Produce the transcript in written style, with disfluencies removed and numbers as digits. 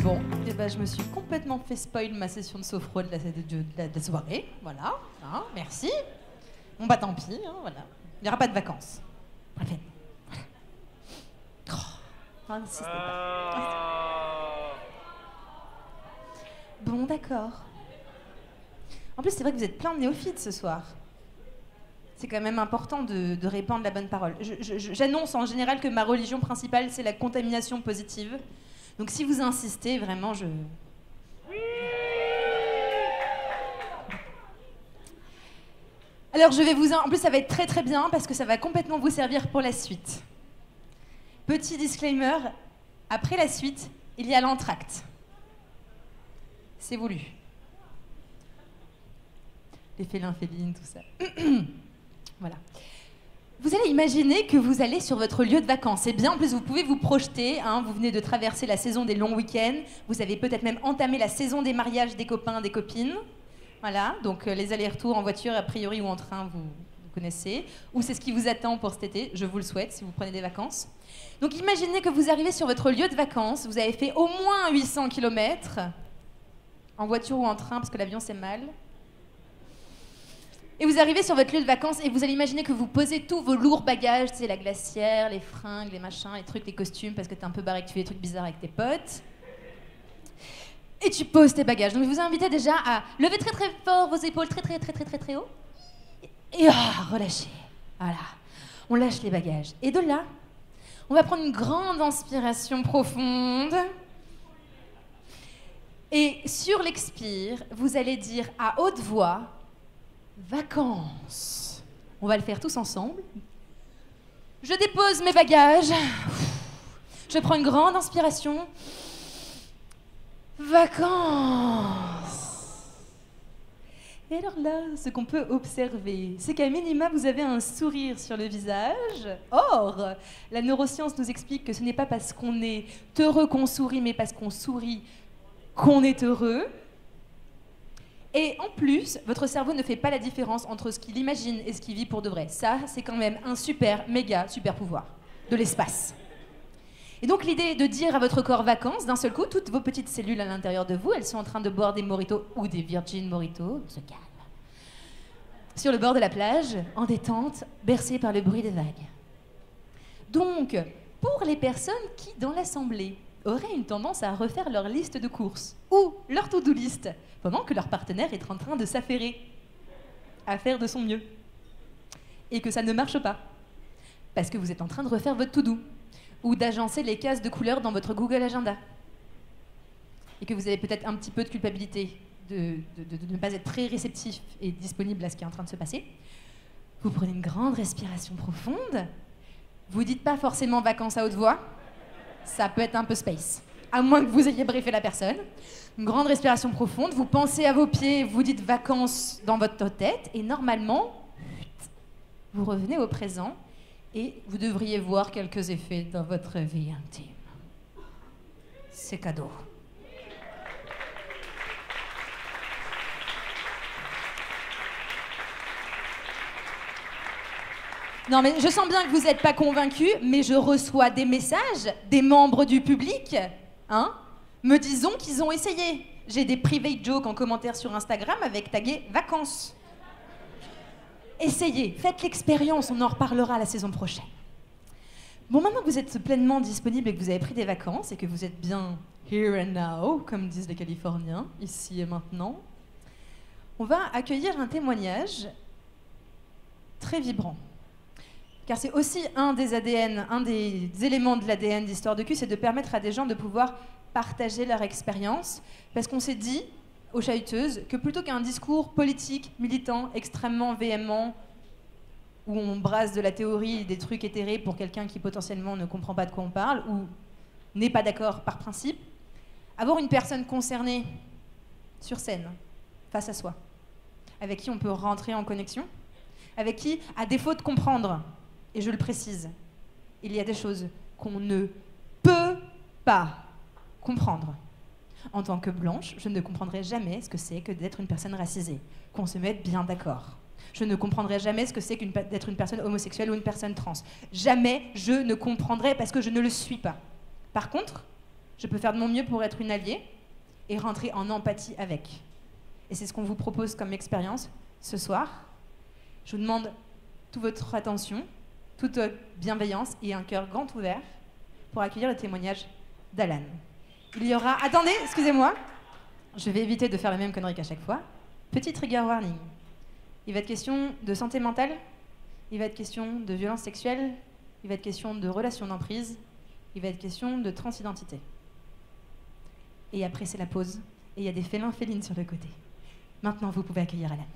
Bon, eh ben, je me suis complètement fait spoil ma session de sophro de la soirée. Voilà, hein, merci. Bon bah tant pis, hein, voilà. Il n'y aura pas de vacances. Voilà. Oh, insistez pas. Bon, d'accord. En plus, c'est vrai que vous êtes plein de néophytes ce soir. C'est quand même important de répandre la bonne parole. J'annonce en général que ma religion principale, c'est la contamination positive. Donc si vous insistez, vraiment, je... Alors je vais vous... En plus, ça va être très très bien parce que ça va complètement vous servir pour la suite. Petit disclaimer, après la suite, il y a l'entracte. C'est voulu. Les félins, félines, tout ça. Voilà. Vous allez imaginer que vous allez sur votre lieu de vacances. C'est bien, en plus vous pouvez vous projeter, hein, vous venez de traverser la saison des longs week-ends, vous avez peut-être même entamé la saison des mariages des copains, des copines. Voilà, donc les allers-retours en voiture, a priori, ou en train, vous connaissez. Ou c'est ce qui vous attend pour cet été, je vous le souhaite, si vous prenez des vacances. Donc imaginez que vous arrivez sur votre lieu de vacances, vous avez fait au moins 800 km, en voiture ou en train, parce que l'avion c'est mal. Et vous arrivez sur votre lieu de vacances et vous allez imaginer que vous posez tous vos lourds bagages, tu sais, la glacière, les fringues, les machins, les trucs, les costumes, parce que t'es un peu barré, que tu fais des trucs bizarres avec tes potes. Et tu poses tes bagages. Donc je vous invite déjà à lever très très fort vos épaules, très haut. Et relâchez. Voilà. On lâche les bagages. Et de là, on va prendre une grande inspiration profonde. Et sur l'expire, vous allez dire à haute voix... Vacances. On va le faire tous ensemble. Je dépose mes bagages. Je prends une grande inspiration. Vacances. Et alors là, ce qu'on peut observer, c'est qu'à minima, vous avez un sourire sur le visage. Or, la neuroscience nous explique que ce n'est pas parce qu'on est heureux qu'on sourit, mais parce qu'on sourit qu'on est heureux. Et en plus, votre cerveau ne fait pas la différence entre ce qu'il imagine et ce qu'il vit pour de vrai. Ça, c'est quand même un super pouvoir de l'espace. Et donc l'idée est de dire à votre corps vacances, d'un seul coup, toutes vos petites cellules à l'intérieur de vous, elles sont en train de boire des mojitos ou des Virgin Mojitos, se calme, sur le bord de la plage, en détente, bercées par le bruit des vagues. Donc, pour les personnes qui, dans l'assemblée, auraient une tendance à refaire leur liste de courses ou leur to-do list pendant que leur partenaire est en train de s'affairer à faire de son mieux et que ça ne marche pas parce que vous êtes en train de refaire votre to-do ou d'agencer les cases de couleurs dans votre Google Agenda et que vous avez peut-être un petit peu de culpabilité de ne pas être très réceptif et disponible à ce qui est en train de se passer. Vous prenez une grande respiration profonde. Vous dites pas forcément vacances à haute voix. Ça peut être un peu space, à moins que vous ayez briefé la personne. Une grande respiration profonde, vous pensez à vos pieds, vous dites vacances dans votre tête, et normalement, vous revenez au présent, et vous devriez voir quelques effets dans votre vie intime. C'est cadeau. Non mais je sens bien que vous n'êtes pas convaincus, mais je reçois des messages des membres du public, hein, me disant qu'ils ont essayé. J'ai des private jokes en commentaire sur Instagram avec tagué vacances. Essayez, faites l'expérience, on en reparlera la saison prochaine. Bon, maintenant que vous êtes pleinement disponible et que vous avez pris des vacances et que vous êtes bien here and now, comme disent les Californiens, ici et maintenant, on va accueillir un témoignage très vibrant. Car c'est aussi un des ADN, un des éléments de l'ADN d'Histoire de Cul, c'est de permettre à des gens de pouvoir partager leur expérience. Parce qu'on s'est dit, aux chahuteuses, que plutôt qu'un discours politique, militant, extrêmement véhément, où on brasse de la théorie, des trucs éthérés pour quelqu'un qui potentiellement ne comprend pas de quoi on parle, ou n'est pas d'accord par principe, avoir une personne concernée sur scène, face à soi, avec qui on peut rentrer en connexion, avec qui, à défaut de comprendre, et je le précise, il y a des choses qu'on ne peut pas comprendre. En tant que blanche, je ne comprendrai jamais ce que c'est que d'être une personne racisée. Qu'on se mette bien d'accord. Je ne comprendrai jamais ce que c'est d'être une personne homosexuelle ou une personne trans. Jamais je ne comprendrai parce que je ne le suis pas. Par contre, Je peux faire de mon mieux pour être une alliée et rentrer en empathie avec. Et c'est ce qu'on vous propose comme expérience ce soir. Je vous demande toute votre attention, toute votre bienveillance et un cœur grand ouvert pour accueillir le témoignage d'Alan. Il y aura... Attendez, excusez-moi. Je vais éviter de faire la même connerie qu'à chaque fois. Petit trigger warning. Il va être question de santé mentale, il va être question de violence sexuelle, il va être question de relations d'emprise, il va être question de transidentité. Et après, c'est la pause. Et il y a des félins félines sur le côté. Maintenant, vous pouvez accueillir Alan.